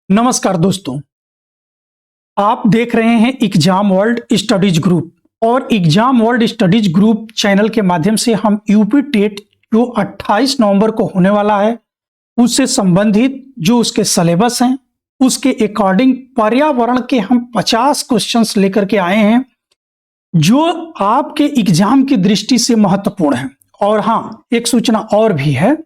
नमस्कार दोस्तों, आप देख रहे हैं एग्जाम वर्ल्ड स्टडीज ग्रुप और exam world studies group channel के माध्यम से हम यूपी टेट जो 28 नवंबर को होने वाला है उससे संबंधित जो उसके सिलेबस हैं उसके अकॉर्डिंग पर्यावरण के हम 50 क्वेश्चंस लेकर के आए हैं जो आपके एग्जाम की दृष्टि से महत्वपूर्ण है। और हाँ, एक सूचना और भी है,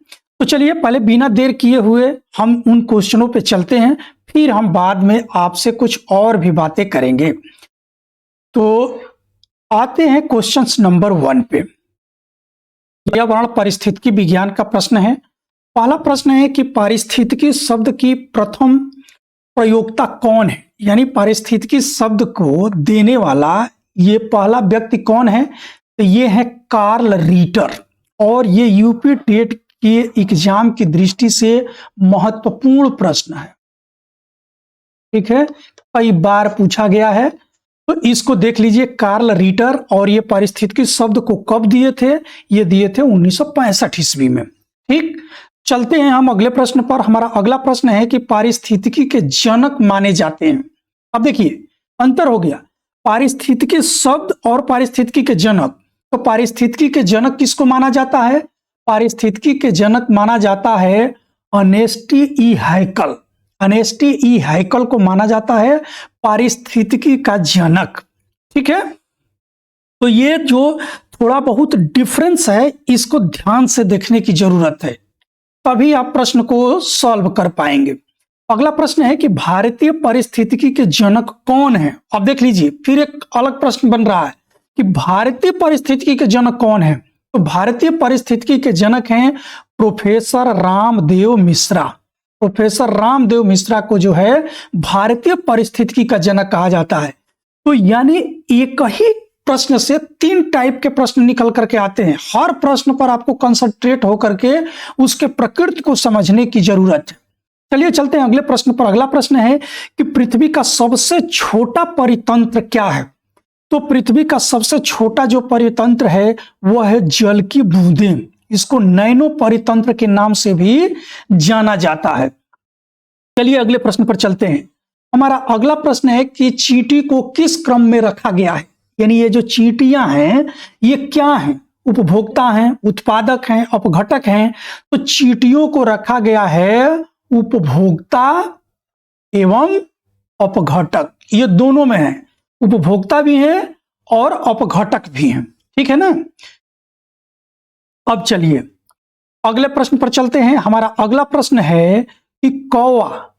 तो चलिए पहले बिना देर किए हुए हम उन क्वेश्चनों पे चलते हैं, फिर हम बाद में आपसे कुछ और भी बातें करेंगे। तो आते हैं क्वेश्चंस नंबर 1 पे। पर्यावरण पारिस्थितिकी विज्ञान का प्रश्न है। पहला प्रश्न है कि पारिस्थितिकी शब्द की प्रथम प्रयोक्ता कौन है, यानी पारिस्थितिकी शब्द को देने वाला ये पहला व्यक्ति कौन है, तो ये है कार्ल रीटर। और ये यूपी टेट के एग्जाम की दृष्टि से महत्वपूर्ण प्रश्न है, ठीक है, कई बार पूछा गया है। तो इसको देख लीजिए, कार्ल रीटर। और ये पारिस्थितिकी शब्द को कब दिए थे, ये दिए थे 1965 ईस्वी में। ठीक, चलते हैं हम अगले प्रश्न पर। हमारा अगला प्रश्न है कि पारिस्थितिकी के जनक माने जाते हैं। अब देखिए अंतर हो गया, पारिस्थितिकी शब्द और पारिस्थितिकी के जनक। तो पारिस्थितिकी के जनक किसको माना जाता है? पारिस्थितिकी के जनक माना जाता है अर्नेस्ट ई हैकल। अर्नेस्ट ई हैकल को माना जाता है पारिस्थितिकी का जनक। ठीक है, तो ये जो थोड़ा बहुत डिफरेंस है इसको ध्यान से देखने की जरूरत है, तभी आप प्रश्न को सॉल्व कर पाएंगे। अगला प्रश्न है कि भारतीय पारिस्थितिकी के जनक कौन है। अब देख लीजिए, फिर एक अलग प्रश्न बन रहा है कि भारतीय पारिस्थितिकी के जनक कौन है। तो भारतीय पारिस्थितिकी के जनक हैं प्रोफेसर रामदेव मिश्रा। प्रोफेसर रामदेव मिश्रा को जो है भारतीय पारिस्थितिकी का जनक कहा जाता है। तो यानी एक ही प्रश्न से 3 टाइप के प्रश्न निकल करके आते हैं। हर प्रश्न पर आपको कंसंट्रेट होकर के उसके प्रकृति को समझने की जरूरत है। चलिए चलते हैं अगले प्रश्न पर। अगला प्रश्न है कि पृथ्वी का सबसे छोटा परितंत्र क्या है। तो पृथ्वी का सबसे छोटा जो परितंत्र है वह है जल की बूंदें। इसको नैनो परितंत्र के नाम से भी जाना जाता है। चलिए अगले प्रश्न पर चलते हैं। हमारा अगला प्रश्न है कि चींटी को किस क्रम में रखा गया है, यानी ये जो चींटियां हैं ये क्या हैं, उपभोक्ता हैं, उत्पादक हैं, अपघटक हैं। तो चींटियों को रखा गया है उपभोक्ता एवं अपघटक, ये दोनों में है, उपभोक्ता भी है और अपघटक भी हैं। ठीक है ना। अब चलिए अगले प्रश्न पर चलते हैं। हमारा अगला प्रश्न है कि कौवा,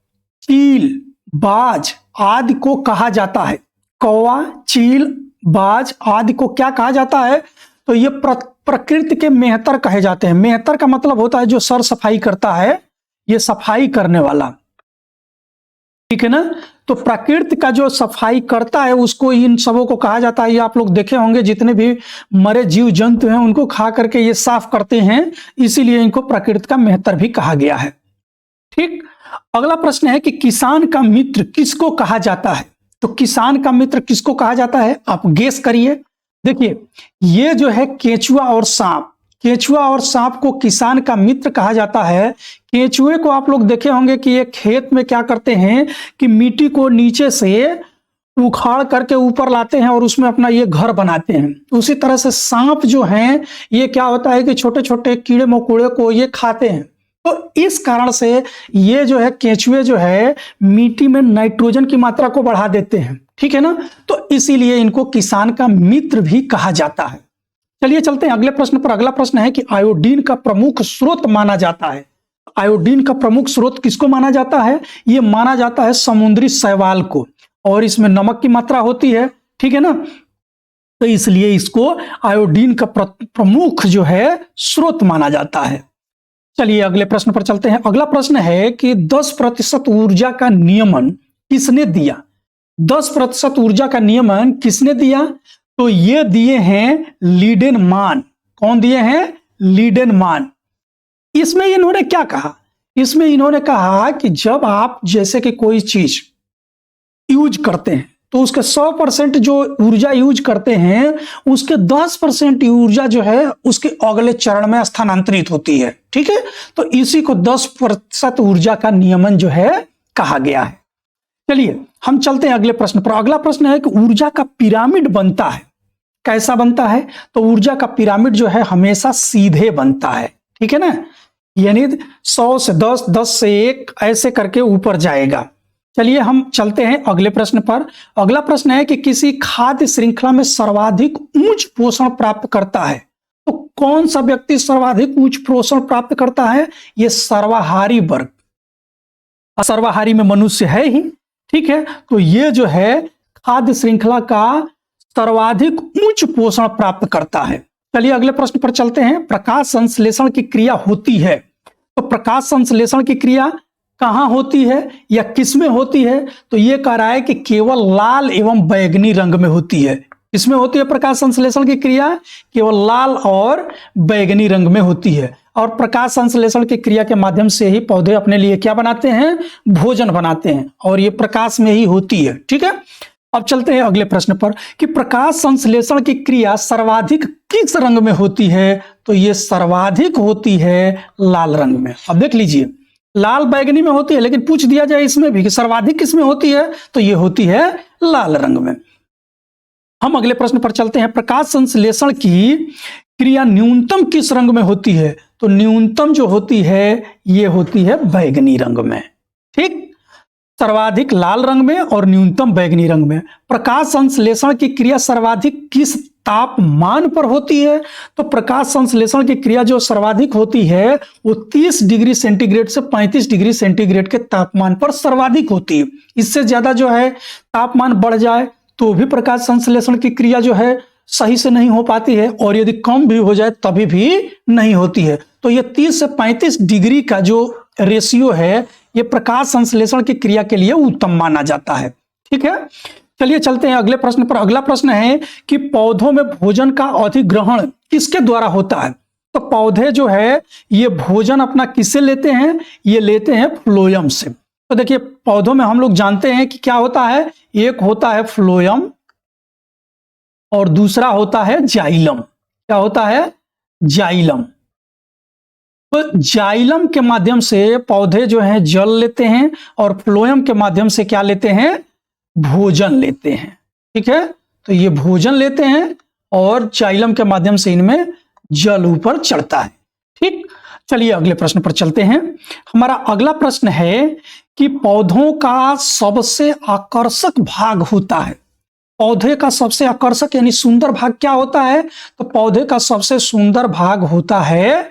चील, बाज आदि को कहा जाता है। कौवा, चील, बाज आदि को क्या कहा जाता है? तो ये प्रकृति के मेहतर कहे जाते हैं। मेहतर का मतलब होता है जो सर सफाई करता है, ये सफाई करने वाला। ठीक है ना। तो प्रकृति का जो सफाई करता है उसको इन सबों को कहा जाता है। ये आप लोग देखे होंगे, जितने भी मरे जीव जंतु हैं उनको खा करके ये साफ करते हैं, इसीलिए इनको प्रकृति का मेहतर भी कहा गया है। ठीक, अगला प्रश्न है कि किसान का मित्र किसको कहा जाता है। तो किसान का मित्र किसको कहा जाता है, आप गेस करिए। देखिए ये जो है केंचुआ और सांप, केंचुआ और सांप को किसान का मित्र कहा जाता है। केंचुए को आप लोग देखे होंगे कि ये खेत में क्या करते हैं कि मिट्टी को नीचे से उखाड़ करके ऊपर लाते हैं और उसमें अपना ये घर बनाते हैं। उसी तरह से सांप जो हैं ये क्या होता है कि छोटे छोटे कीड़े मकोड़े को ये खाते हैं। तो इस कारण से ये जो है केंचुए जो है मिट्टी में नाइट्रोजन की मात्रा को बढ़ा देते हैं। ठीक है ना। तो इसीलिए इनको किसान का मित्र भी कहा जाता है। चलिए चलते हैं अगले प्रश्न पर। अगला प्रश्न है कि आयोडीन का प्रमुख स्रोत माना जाता है। आयोडीन का प्रमुख स्रोत किसको माना जाता है? ये माना जाता है समुद्री शैवाल को, और इसमें नमक की मात्रा होती है। ठीक है ना। तो इसलिए इसको आयोडीन का प्रमुख जो है स्रोत माना जाता है। चलिए अगले प्रश्न पर चलते हैं। अगला प्रश्न है कि 10% ऊर्जा का नियमन किसने दिया। 10% ऊर्जा का नियमन किसने दिया? तो ये दिए हैं लीडेनमान। कौन दिए हैं? लीडेनमान। इसमें इन्होंने क्या कहा? इसमें इन्होंने कहा कि जब आप जैसे कि कोई चीज यूज करते हैं तो उसके 100% जो ऊर्जा यूज करते हैं उसके 10% ऊर्जा जो है उसके अगले चरण में स्थानांतरित होती है। ठीक है, तो इसी को 10% ऊर्जा का नियमन जो है कहा गया है। चलिए हम चलते हैं अगले प्रश्न पर। अगला प्रश्न है कि ऊर्जा का पिरामिड बनता है, कैसा बनता है? तो ऊर्जा का पिरामिड जो है हमेशा सीधे बनता है, ठीक है ना, यानी 100 से 10, 10 से 1 ऐसे करके ऊपर जाएगा। चलिए हम चलते हैं अगले प्रश्न पर। अगला प्रश्न है कि किसी खाद्य श्रृंखला में सर्वाधिक उच्च पोषण प्राप्त करता है, तो कौन सा व्यक्ति सर्वाधिक उच्च पोषण प्राप्त करता है? ये सर्वाहारी वर्ग। सर्वाहारी में मनुष्य है ही, ठीक है, तो ये जो है खाद्य श्रृंखला का सर्वाधिक उच्च पोषण प्राप्त करता है। चलिए अगले प्रश्न पर चलते हैं। प्रकाश संश्लेषण की क्रिया होती है, तो प्रकाश संश्लेषण की क्रिया कहां होती है या किसमें होती है? तो ये कह रहा है कि केवल लाल एवं बैंगनी रंग में होती है। किसमें होती है प्रकाश संश्लेषण की क्रिया? केवल लाल और बैंगनी रंग में होती है। और प्रकाश संश्लेषण की क्रिया के माध्यम से ही पौधे अपने लिए क्या बनाते हैं? भोजन बनाते हैं, और ये प्रकाश में ही होती है, ठीक है। अब चलते हैं अगले प्रश्न पर कि प्रकाश संश्लेषण की क्रिया सर्वाधिक किस रंग में होती है? तो ये सर्वाधिक होती है लाल रंग में। अब देख लीजिए, लाल बैंगनी में होती है, लेकिन पूछ दिया जाए इसमें भी कि सर्वाधिक किस में होती है, तो ये होती है लाल रंग में। हम अगले प्रश्न पर चलते हैं। प्रकाश संश्लेषण की क्रिया न्यूनतम किस रंग में होती है? तो न्यूनतम जो होती है ये होती है बैंगनी रंग में, ठीक, सर्वाधिक लाल रंग में और न्यूनतम बैंगनी रंग में। प्रकाश संश्लेषण की क्रिया सर्वाधिक किस तापमान पर होती है? तो प्रकाश संश्लेषण की क्रिया जो सर्वाधिक होती है वो 30 डिग्री सेंटीग्रेड से 35 डिग्री सेंटीग्रेड के तापमान पर सर्वाधिक होती है। इससे ज्यादा जो है तापमान बढ़ जाए तो भी प्रकाश संश्लेषण की क्रिया जो है सही से नहीं हो पाती है, और यदि कम भी हो जाए तभी भी नहीं होती है। तो ये 30 से 35 डिग्री का जो रेशियो है ये प्रकाश संश्लेषण की क्रिया के लिए उत्तम माना जाता है, ठीक है। चलिए चलते हैं अगले प्रश्न पर। अगला प्रश्न है कि पौधों में भोजन का अधिग्रहण किसके द्वारा होता है? तो पौधे जो है ये भोजन अपना किससे लेते हैं? ये लेते हैं फ्लोएम से। तो देखिए पौधों में हम लोग जानते हैं कि क्या होता है, एक होता है फ्लोएम और दूसरा होता है जाइलम। क्या होता है? जाइलम। तो जाइलम के माध्यम से पौधे जो हैं जल लेते हैं और फ्लोएम के माध्यम से क्या लेते हैं? भोजन लेते हैं, ठीक है। तो ये भोजन लेते हैं और जाइलम के माध्यम से इनमें जल ऊपर चढ़ता है, ठीक। चलिए अगले प्रश्न पर चलते हैं। हमारा अगला प्रश्न है कि पौधों का सबसे आकर्षक भाग होता है। पौधे का सबसे आकर्षक यानी सुंदर भाग क्या होता है? तो पौधे का सबसे सुंदर भाग होता है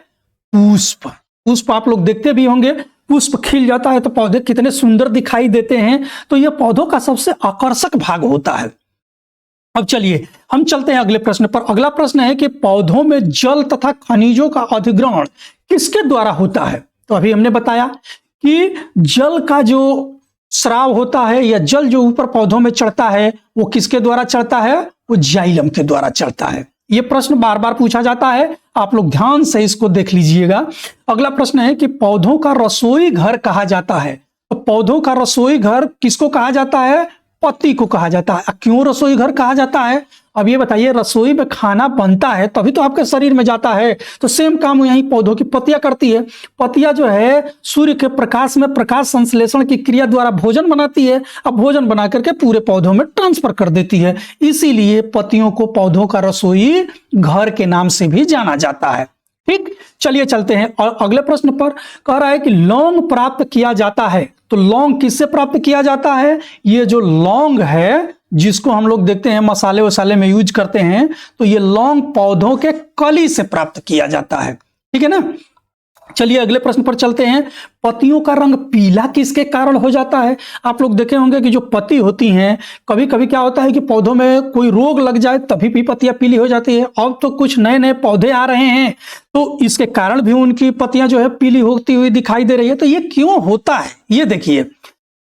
पुष्प। पुष्प आप लोग देखते भी होंगे, पुष्प खिल जाता है तो पौधे कितने सुंदर दिखाई देते हैं, तो यह पौधों का सबसे आकर्षक भाग होता है। अब चलिए हम चलते हैं अगले प्रश्न पर। अगला प्रश्न है कि पौधों में जल तथा खनिजों का अधिग्रहण किसके द्वारा होता है? तो अभी हमने बताया कि जल का जो स्राव होता है या जल जो ऊपर पौधों में चढ़ता है वो किसके द्वारा चढ़ता है? वो जाइलम के द्वारा चढ़ता है। ये प्रश्न बार बार पूछा जाता है, आप लोग ध्यान से इसको देख लीजिएगा। अगला प्रश्न है कि पौधों का रसोई घर कहा जाता है। तो पौधों का रसोई घर किसको कहा जाता है? पत्ती को कहा जाता है। क्यों रसोई घर कहा जाता है? अब ये बताइए, रसोई में खाना बनता है तभी तो आपके शरीर में जाता है, तो सेम काम यही पौधों की पत्तियां करती है। पत्तियां जो है सूर्य के प्रकाश में प्रकाश संश्लेषण की क्रिया द्वारा भोजन बनाती है, अब भोजन बना करके पूरे पौधों में ट्रांसफर कर देती है। इसीलिए पत्तियों को पौधों का रसोई घर के नाम से भी जाना जाता है, ठीक। चलिए चलते हैं और अगले प्रश्न पर। कह रहा है कि लौंग प्राप्त किया जाता है। तो लौंग किससे प्राप्त किया जाता है? ये जो लौंग है जिसको हम लोग देखते हैं मसाले वसाले में यूज करते हैं, तो ये लौंग पौधों के कली से प्राप्त किया जाता है, ठीक है ना। चलिए अगले प्रश्न पर चलते हैं। पत्तियों का रंग पीला किसके कारण हो जाता है? आप लोग देखे होंगे कि जो पत्ती होती हैं कभी कभी क्या होता है कि पौधों में कोई रोग लग जाए तभी भी पत्तियां पीली हो जाती है। अब तो कुछ नए नए पौधे आ रहे हैं तो इसके कारण भी उनकी पत्तियां जो है पीली होती हुई दिखाई दे रही है। तो ये क्यों होता है ये देखिए।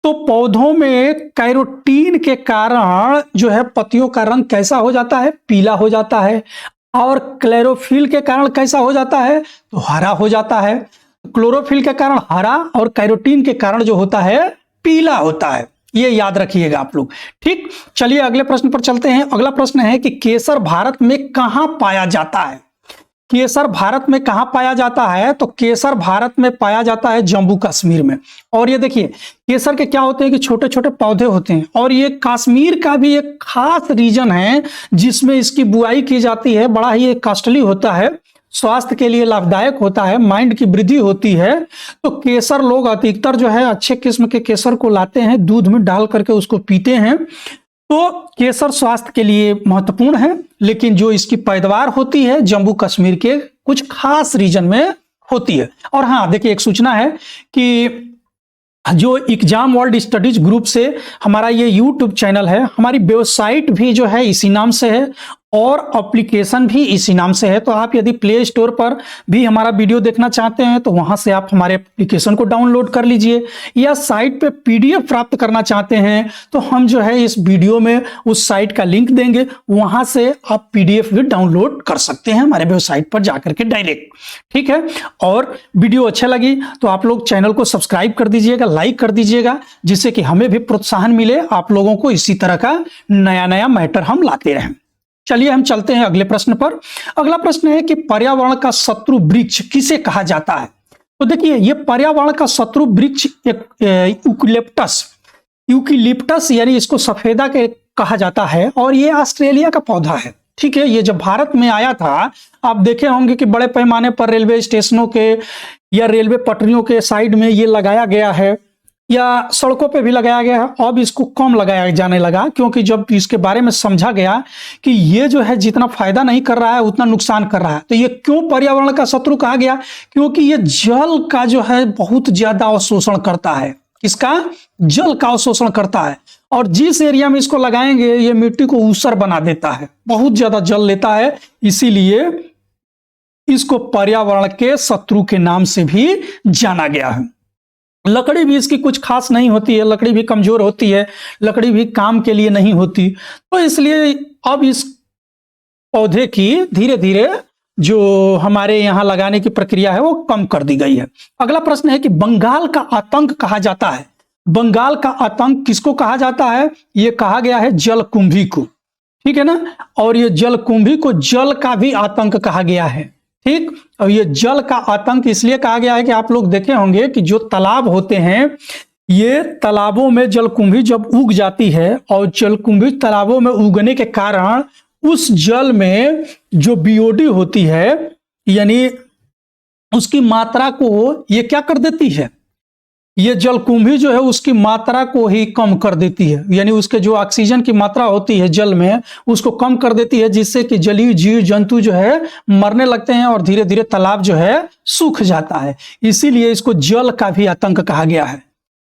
तो पौधों में कैरोटीन के कारण जो है पत्तियों का रंग कैसा हो जाता है? पीला हो जाता है। और क्लोरोफिल के कारण कैसा हो जाता है? तो हरा हो जाता है। क्लोरोफिल के कारण हरा और कैरोटीन के कारण जो होता है पीला होता है। ये याद रखिएगा आप लोग, ठीक। चलिए अगले प्रश्न पर चलते हैं। अगला प्रश्न है कि केसर भारत में कहां पाया जाता है? केसर भारत में कहाँ पाया जाता है? तो केसर भारत में पाया जाता है जम्मू कश्मीर में। और ये देखिए केसर के क्या होते हैं कि छोटे छोटे पौधे होते हैं, और ये कश्मीर का भी एक खास रीजन है जिसमें इसकी बुआई की जाती है। बड़ा ही कॉस्टली होता है, स्वास्थ्य के लिए लाभदायक होता है, माइंड की वृद्धि होती है। तो केसर लोग अधिकतर जो है अच्छे किस्म के केसर को लाते हैं, दूध में डाल करके उसको पीते हैं। तो केसर स्वास्थ्य के लिए महत्वपूर्ण है, लेकिन जो इसकी पैदावार होती है जम्मू कश्मीर के कुछ खास रीजन में होती है। और हाँ देखिए, एक सूचना है कि जो एग्जाम वर्ल्ड स्टडीज ग्रुप से हमारा ये यूट्यूब चैनल है, हमारी वेबसाइट भी जो है इसी नाम से है और एप्लीकेशन भी इसी नाम से है। तो आप यदि प्ले स्टोर पर भी हमारा वीडियो देखना चाहते हैं तो वहां से आप हमारे एप्लीकेशन को डाउनलोड कर लीजिए, या साइट पे पीडीएफ प्राप्त करना चाहते हैं तो हम जो है इस वीडियो में उस साइट का लिंक देंगे, वहां से आप पीडीएफ भी डाउनलोड कर सकते हैं हमारे वेबसाइट पर जाकर के डायरेक्ट। ठीक है, और वीडियो अच्छा लगी तो आप लोग चैनल को सब्सक्राइब कर दीजिएगा, लाइक कर दीजिएगा, जिससे कि हमें भी प्रोत्साहन मिले आप लोगों को इसी तरह का नया नया मैटर हम लाते रहें। चलिए हम चलते हैं अगले प्रश्न पर। अगला प्रश्न है कि पर्यावरण का शत्रु वृक्ष किसे कहा जाता है? तो देखिए, ये पर्यावरण का शत्रु वृक्ष एक यूकेलिप्टस यानी इसको सफेदा के कहा जाता है, और ये ऑस्ट्रेलिया का पौधा है। ठीक है, ये जब भारत में आया था, आप देखे होंगे कि बड़े पैमाने पर रेलवे स्टेशनों के या रेलवे पटरियों के साइड में ये लगाया गया है, या सड़कों पे भी लगाया गया है। अब इसको कम लगाया जाने लगा, क्योंकि जब इसके बारे में समझा गया कि ये जो है जितना फायदा नहीं कर रहा है उतना नुकसान कर रहा है। तो ये क्यों पर्यावरण का शत्रु कहा गया? क्योंकि ये जल का जो है बहुत ज्यादा अवशोषण करता है। किसका? जल का अवशोषण करता है, और जिस एरिया में इसको लगाएंगे ये मिट्टी को ऊसर बना देता है, बहुत ज्यादा जल लेता है। इसीलिए इसको पर्यावरण के शत्रु के नाम से भी जाना गया है। लकड़ी भी इसकी कुछ खास नहीं होती है, लकड़ी भी कमजोर होती है, लकड़ी भी काम के लिए नहीं होती। तो इसलिए अब इस पौधे की धीरे धीरे जो हमारे यहाँ लगाने की प्रक्रिया है वो कम कर दी गई है। अगला प्रश्न है कि बंगाल का आतंक कहा जाता है। बंगाल का आतंक किसको कहा जाता है? ये कहा गया है जलकुंभी को। ठीक है ना, और ये जलकुंभी को जल का भी आतंक कहा गया है। ठीक, और ये जल का आतंक इसलिए कहा गया है कि आप लोग देखे होंगे कि जो तालाब होते हैं, ये तालाबों में जलकुंभी जब उग जाती है, और जलकुंभी तालाबों में उगने के कारण उस जल में जो बीओडी होती है, यानी उसकी मात्रा को ये क्या कर देती है, ये जलकुंभी जो है उसकी मात्रा को ही कम कर देती है, यानी उसके जो ऑक्सीजन की मात्रा होती है जल में उसको कम कर देती है, जिससे कि जलीय जीव जंतु जो है मरने लगते हैं और धीरे धीरे तालाब जो है सूख जाता है। इसीलिए इसको जल का भी आतंक कहा गया है।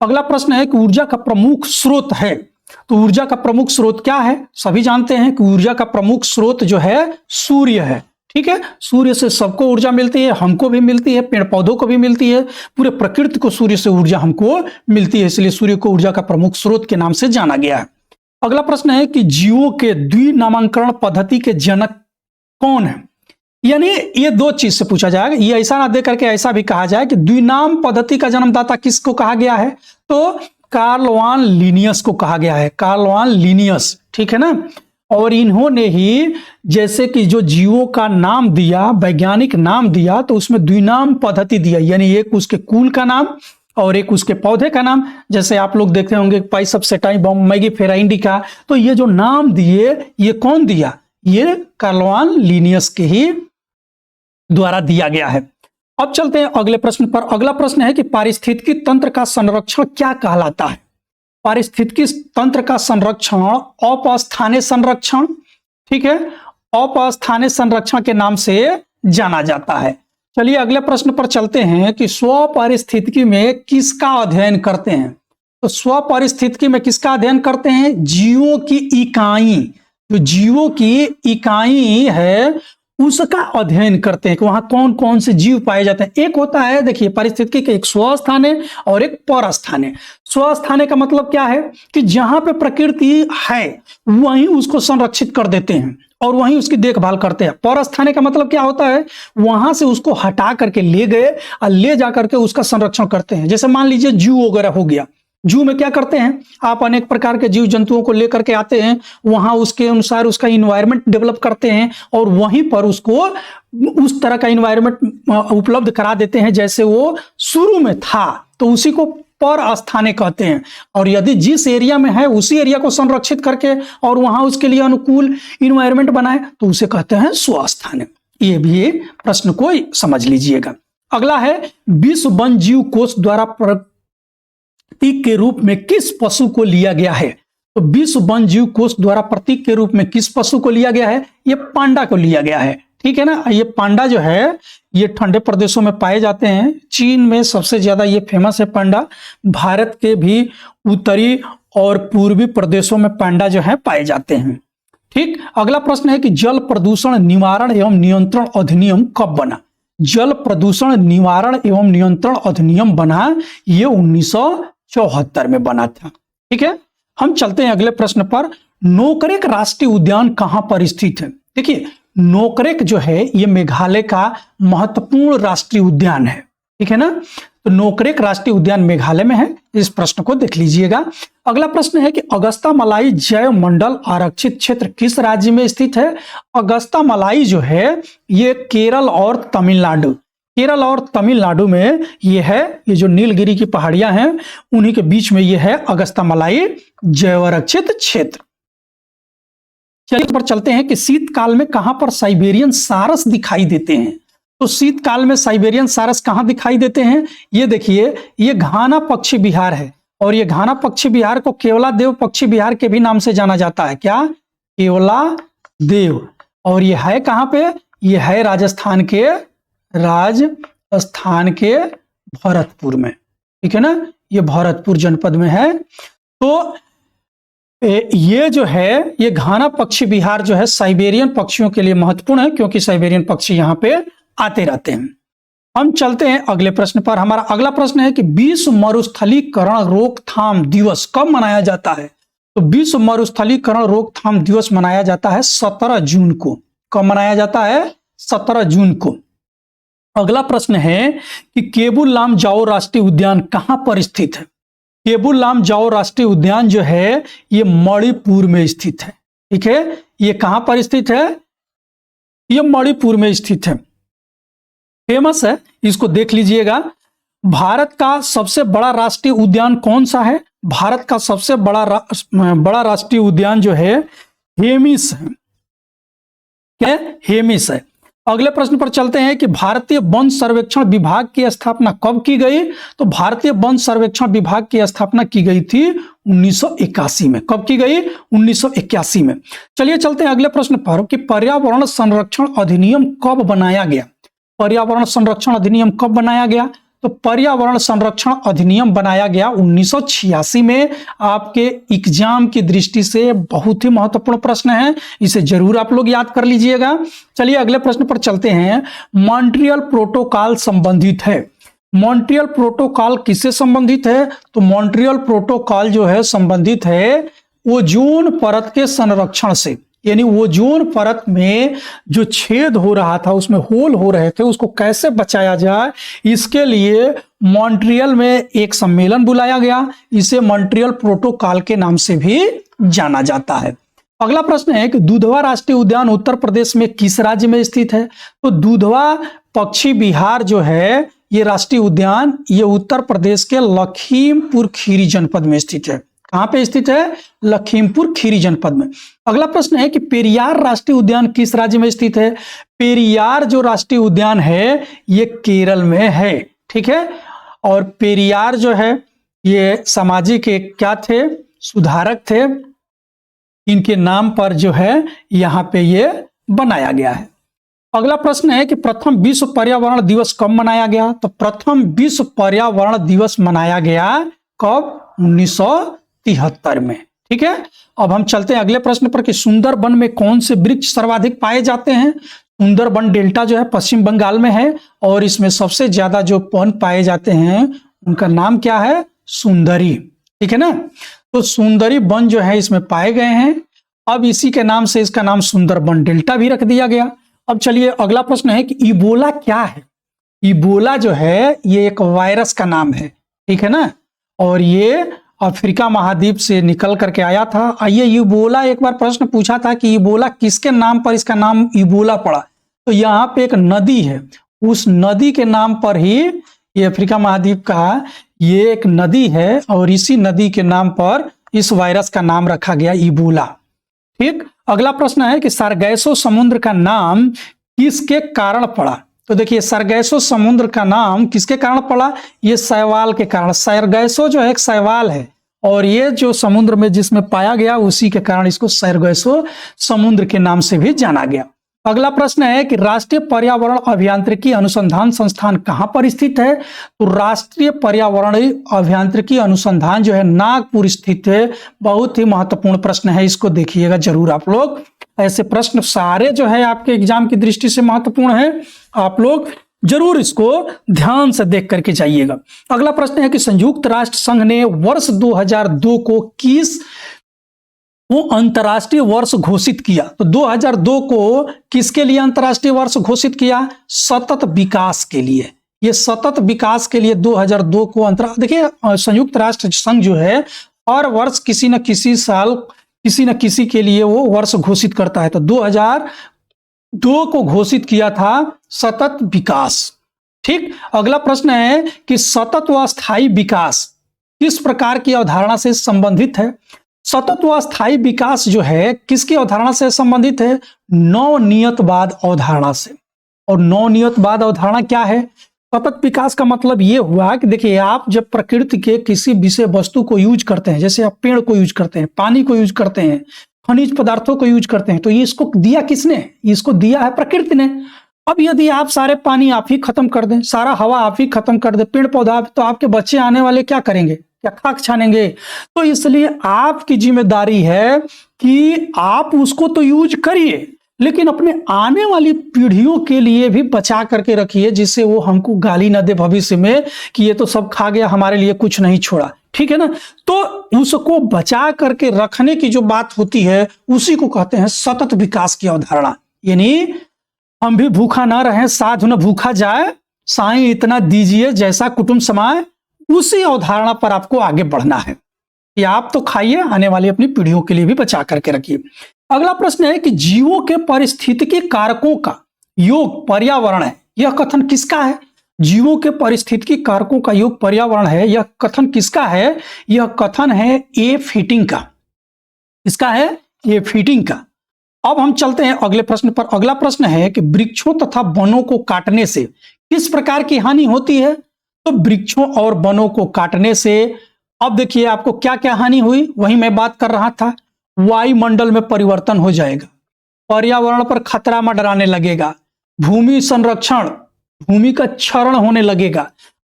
अगला प्रश्न है कि ऊर्जा का प्रमुख स्रोत है। तो ऊर्जा का प्रमुख स्रोत क्या है? सभी जानते हैं कि ऊर्जा का प्रमुख स्रोत जो है सूर्य है। ठीक है, सूर्य से सबको ऊर्जा मिलती है, हमको भी मिलती है, पेड़ पौधों को भी मिलती है, पूरे प्रकृति को सूर्य से ऊर्जा हमको मिलती है, इसलिए सूर्य को ऊर्जा का प्रमुख स्रोत के नाम से जाना गया है। अगला प्रश्न है कि जीवों के द्विनामांकरण पद्धति के जनक कौन है? यानी ये दो चीज से पूछा जाएगा, ये ऐसा ना दे करके ऐसा भी कहा जाए कि द्विनाम पद्धति का जन्मदाता किसको कहा गया है? तो कार्ल वान लिनियस को कहा गया है, कार्ल वान लिनियस। ठीक है ना, और इन्होंने ही जैसे कि जो जीवों का नाम दिया, वैज्ञानिक नाम दिया, तो उसमें द्विनाम पद्धति दिया, यानी एक उसके कुल का नाम और एक उसके पौधे का नाम। जैसे आप लोग देखते होंगे पाइसप सेटाइबम मैगीफेरा इंडिका, तो ये जो नाम दिए ये कौन दिया? ये कार्ल वान लिनियस के ही द्वारा दिया गया है। अब चलते हैं अगले प्रश्न पर। अगला प्रश्न है कि पारिस्थितिकी तंत्र का संरक्षण क्या कहलाता है? पारिस्थितिकी तंत्र का संरक्षण अपस्थानीय संरक्षण, ठीक है, अपस्थानीय संरक्षण के नाम से जाना जाता है। चलिए अगले प्रश्न पर चलते हैं कि स्वपारिस्थितिकी में किसका अध्ययन करते हैं? तो स्वपारिस्थितिकी में किसका अध्ययन करते हैं? जीवों की इकाई, जो जीवों की इकाई है उसका अध्ययन करते हैं कि वहां कौन कौन से जीव पाए जाते हैं। एक होता है, देखिए, पारिस्थितिकी के एक स्वस्थानीय और एक परस्थानीय। स्वस्थानीय का मतलब क्या है कि जहां पे प्रकृति है वहीं उसको संरक्षित कर देते हैं और वहीं उसकी देखभाल करते हैं। परस्थानीय का मतलब क्या होता है? वहां से उसको हटा करके ले गए और ले जा करके उसका संरक्षण करते हैं। जैसे मान लीजिए जू वगैरह हो गया, जू में क्या करते हैं, आप अनेक प्रकार के जीव जंतुओं को लेकर के आते हैं, वहां उसके अनुसार उसका इन्वायरमेंट डेवलप करते हैं और वहीं पर उसको उस तरह का इन्वायरमेंट उपलब्ध करा देते हैं जैसे वो शुरू में था, तो उसी को पर स्थाने कहते हैं। और यदि जिस एरिया में है उसी एरिया को संरक्षित करके और वहां उसके लिए अनुकूल इन्वायरमेंट बनाए तो उसे कहते हैं स्वस्थाने। ये भी प्रश्न को समझ लीजिएगा। अगला है विश्व वन जीव कोष द्वारा प्रतीक के रूप में किस पशु को लिया गया है? तो विश्व वन जीव कोष द्वारा प्रतीक के रूप में किस पशु को लिया गया है? ये पांडा को लिया गया है, ठीक है ना। ये पांडा जो है ये ठंडे प्रदेशों में पाए जाते हैं, चीन में सबसे ज्यादा ये फेमस है पांडा, भारत के भी उत्तरी और पूर्वी प्रदेशों में पांडा जो है पाए जाते हैं। ठीक, अगला प्रश्न है कि जल प्रदूषण निवारण एवं नियंत्रण अधिनियम कब बना? जल प्रदूषण निवारण एवं नियंत्रण अधिनियम बना ये 1974 में बना था। ठीक है, हम चलते हैं अगले प्रश्न पर। नोकरेक राष्ट्रीय उद्यान कहां पर स्थित है? देखिए, नोकरेक जो है ये मेघालय का महत्वपूर्ण राष्ट्रीय उद्यान है, ठीक है ना। तो नोकरेक राष्ट्रीय उद्यान मेघालय में है, इस प्रश्न को देख लीजिएगा। अगला प्रश्न है कि अगस्ता मलाई जैव मंडल आरक्षित क्षेत्र किस राज्य में स्थित है? अगस्ता मलाई जो है ये केरल और तमिलनाडु, केरल और तमिलनाडु में ये है। ये जो नीलगिरी की पहाड़ियां हैं उन्हीं के बीच में ये है अगस्ता मलाई जैव आरक्षित क्षेत्र। चलिए पर चलते हैं कि शीतकाल में कहां पर साइबेरियन सारस दिखाई देते हैं? तो शीतकाल में साइबेरियन सारस कहां दिखाई देते हैं? ये देखिए, ये घाना पक्षी विहार है और ये घाना पक्षी विहार को केवलादेव पक्षी विहार के भी नाम से जाना जाता है। क्या? केवलादेव। और ये है कहां पे? ये है राजस्थान के भरतपुर में, ठीक है ना। ये भरतपुर जनपद में है। तो ये जो है ये घाना पक्षी विहार जो है साइबेरियन पक्षियों के लिए महत्वपूर्ण है क्योंकि साइबेरियन पक्षी यहाँ पे आते रहते हैं। हम चलते हैं अगले प्रश्न पर। हमारा अगला प्रश्न है कि विश्व मरुस्थलीकरण रोकथाम दिवस कब मनाया जाता है? तो विश्व मरुस्थलीकरण रोकथाम दिवस मनाया जाता है 17 जून को। कब मनाया जाता है? 17 जून को। अगला प्रश्न है कि केबुल लामजाओ राष्ट्रीय उद्यान कहां पर स्थित है? केबुल लामजाओ राष्ट्रीय उद्यान जो है ये मणिपुर में स्थित है, ठीक है। ये कहां पर स्थित है? ये मणिपुर में स्थित है, फेमस है, इसको देख लीजिएगा। भारत का सबसे बड़ा राष्ट्रीय उद्यान कौन सा है? भारत का सबसे बड़ा राष्ट्रीय उद्यान जो है हेमिस है। क्या? हेमिस है। अगले प्रश्न पर चलते हैं कि भारतीय वन सर्वेक्षण विभाग की स्थापना कब की गई? तो भारतीय वन सर्वेक्षण विभाग की स्थापना की गई थी 1981 में। कब की गई? 1981 में। चलिए चलते हैं अगले प्रश्न पर कि पर्यावरण संरक्षण अधिनियम कब बनाया गया? पर्यावरण संरक्षण अधिनियम कब बनाया गया? तो पर्यावरण संरक्षण अधिनियम बनाया गया 1986 में। आपके एग्जाम की दृष्टि से बहुत ही महत्वपूर्ण प्रश्न है, इसे जरूर आप लोग याद कर लीजिएगा। चलिए अगले प्रश्न पर चलते हैं। मॉन्ट्रियल प्रोटोकॉल संबंधित है। मॉन्ट्रियल प्रोटोकॉल किससे संबंधित है? तो मॉन्ट्रियल प्रोटोकॉल जो है संबंधित है ओजोन परत के संरक्षण से, यानी ओजोन परत में जो छेद हो रहा था, उसमें होल हो रहे थे, उसको कैसे बचाया जाए, इसके लिए मॉन्ट्रियल में एक सम्मेलन बुलाया गया। इसे मॉन्ट्रियल प्रोटोकॉल के नाम से भी जाना जाता है। अगला प्रश्न है कि दुधवा राष्ट्रीय उद्यान उत्तर प्रदेश में किस राज्य में स्थित है? तो दुधवा पक्षी विहार जो है ये राष्ट्रीय उद्यान ये उत्तर प्रदेश के लखीमपुर खीरी जनपद में स्थित है। कहां पे स्थित है? लखीमपुर खीरी जनपद में। अगला प्रश्न है कि पेरियार राष्ट्रीय उद्यान किस राज्य में स्थित है? पेरियार जो राष्ट्रीय उद्यान है ये केरल में है, ठीक है। और पेरियार जो है ये सामाजिक एक क्या थे? सुधारक थे। इनके नाम पर जो है यहाँ पे ये बनाया गया है। अगला प्रश्न है कि प्रथम विश्व पर्यावरण दिवस कब मनाया गया? तो प्रथम विश्व पर्यावरण दिवस मनाया गया कब? 1973 में, ठीक है। अब हम चलते हैं अगले प्रश्न पर कि सुंदरबन में कौन से वृक्ष सर्वाधिक पाए जाते हैं? सुंदरबन डेल्टा जो है पश्चिम बंगाल में है और इसमें सबसे ज्यादा जो वन पाए जाते हैं उनका नाम क्या है? सुंदरी, ठीक है ना। तो सुंदरी वन जो है इसमें पाए गए हैं। अब इसी के नाम से इसका नाम सुंदरबन डेल्टा भी रख दिया गया। अब चलिए अगला प्रश्न है कि इबोला क्या है? इबोला जो है ये एक वायरस का नाम है, ठीक है ना। और ये अफ्रीका महाद्वीप से निकल करके आया था। ये इबोला, एक बार प्रश्न पूछा था कि इबोला किसके नाम पर इसका नाम इबोला पड़ा, तो यहाँ पे एक नदी है, उस नदी के नाम पर ही ये अफ्रीका महाद्वीप का ये एक नदी है और इसी नदी के नाम पर इस वायरस का नाम रखा गया इबोला। ठीक, अगला प्रश्न है कि सरगैसो समुद्र का नाम किसके कारण पड़ा। तो देखिए सरगैसो समुद्र का नाम किसके कारण पड़ा, ये शैवाल के कारण। सरगैसो जो है एक शैवाल है और ये जो समुद्र में जिसमें पाया गया उसी के कारण इसको सरगैसो समुद्र के नाम से भी जाना गया। अगला प्रश्न है कि राष्ट्रीय पर्यावरण अभियांत्रिकी अनुसंधान संस्थान कहां पर स्थित है। तो राष्ट्रीय पर्यावरण अभियांत्रिकी अनुसंधान जो है नागपुर स्थित है। बहुत ही महत्वपूर्ण प्रश्न है, इसको देखिएगा जरूर आप लोग। ऐसे प्रश्न सारे जो है आपके एग्जाम की दृष्टि से महत्वपूर्ण है, आप लोग जरूर इसको ध्यान से देख करके जाइएगा। अगला प्रश्न है कि संयुक्त राष्ट्र संघ ने वर्ष 2002 को किस अंतर्राष्ट्रीय वर्ष घोषित किया। तो 2002 को किसके लिए अंतर्राष्ट्रीय वर्ष घोषित किया, सतत विकास के लिए। ये सतत विकास के लिए 2002 को देखिए संयुक्त राष्ट्र संघ जो है हर वर्ष किसी न किसी साल किसी न किसी के लिए वो वर्ष घोषित करता है। तो 2002 को घोषित किया था सतत विकास। ठीक, अगला प्रश्न है कि सतत व स्थायी विकास किस प्रकार की अवधारणा से संबंधित है। सतत व स्थायी विकास जो है किसकी अवधारणा से संबंधित है, नवनियतवाद अवधारणा से। और नवनियतवाद अवधारणा क्या है, सतत विकास का मतलब ये हुआ कि देखिए आप जब प्रकृति के किसी विषय वस्तु को यूज करते हैं, जैसे आप पेड़ को यूज करते हैं, पानी को यूज करते हैं, खनिज पदार्थों को यूज करते हैं, तो ये इसको दिया किसने, इसको दिया है प्रकृति ने। अब यदि आप सारे पानी आप ही खत्म कर दें, सारा हवा आप ही खत्म कर दें, पेड़ पौधा, तो आपके बच्चे आने वाले क्या करेंगे, क्या खाक छानेंगे। तो इसलिए आपकी जिम्मेदारी है कि आप उसको तो यूज करिए लेकिन अपने आने वाली पीढ़ियों के लिए भी बचा करके रखिए, जिससे वो हमको गाली ना दे भविष्य में कि ये तो सब खा गया, हमारे लिए कुछ नहीं छोड़ा। ठीक है ना, तो उसको बचा करके रखने की जो बात होती है उसी को कहते हैं सतत विकास की अवधारणा। यानी हम भी भूखा ना रहें, साधु न भूखा जाए, साईं इतना दीजिए जैसा कुटुंब समाए, उसी अवधारणा पर आपको आगे बढ़ना है कि आप तो खाइए, आने वाली अपनी पीढ़ियों के लिए भी बचा करके रखिए। अगला प्रश्न है कि जीवों के पारिस्थितिकी कारकों का योग पर्यावरण है, यह कथन किसका है। जीवों के पारिस्थितिकी कारकों का योग पर्यावरण है, यह कथन किसका है, यह कथन है ए फिटिंग का। इसका है ए फिटिंग का। अब हम चलते हैं अगले प्रश्न पर। अगला प्रश्न है कि वृक्षों तथा वनों को काटने से किस प्रकार की हानि होती है। तो वृक्षों और वनों को काटने से अब देखिए आपको क्या क्या हानि हुई, वही मैं बात कर रहा था। वायुमंडल में परिवर्तन हो जाएगा, पर्यावरण पर खतरा मंडराने लगेगा, भूमि संरक्षण, भूमि का क्षरण होने लगेगा,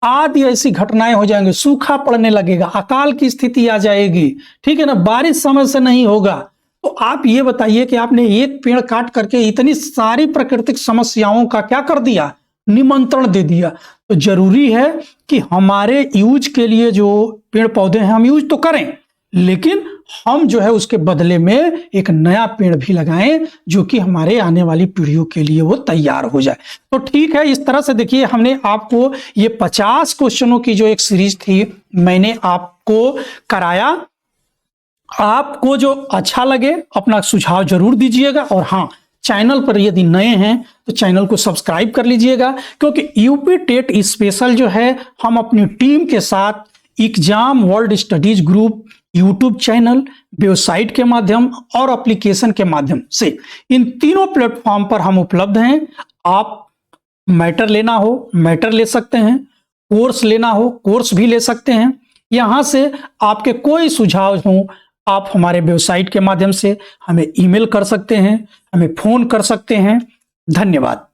आदि ऐसी घटनाएं हो जाएंगी, सूखा पड़ने लगेगा, अकाल की स्थिति आ जाएगी। ठीक है ना, बारिश समय से नहीं होगा। तो आप ये बताइए कि आपने एक पेड़ काट करके इतनी सारी प्राकृतिक समस्याओं का क्या कर दिया, निमंत्रण दे दिया। तो जरूरी है कि हमारे यूज के लिए जो पेड़ पौधे हैं हम यूज तो करें, लेकिन हम जो है उसके बदले में एक नया पेड़ भी लगाएं जो कि हमारे आने वाली पीढ़ियों के लिए वो तैयार हो जाए। तो ठीक है, इस तरह से देखिए हमने आपको ये 50 क्वेश्चनों की जो एक सीरीज थी मैंने आपको कराया। आपको जो अच्छा लगे अपना सुझाव जरूर दीजिएगा, और हाँ, चैनल पर यदि नए हैं तो चैनल को सब्सक्राइब कर लीजिएगा, क्योंकि यूपी टेट स्पेशल जो है हम अपनी टीम के साथ exam world studies group YouTube channel, website के माध्यम और एप्लीकेशन के माध्यम से इन तीनों प्लेटफॉर्म पर हम उपलब्ध हैं। आप मैटर लेना हो मैटर ले सकते हैं, कोर्स लेना हो कोर्स भी ले सकते हैं। यहाँ से आपके कोई सुझाव हो आप हमारे वेबसाइट के माध्यम से हमें ईमेल कर सकते हैं, हमें फोन कर सकते हैं। धन्यवाद।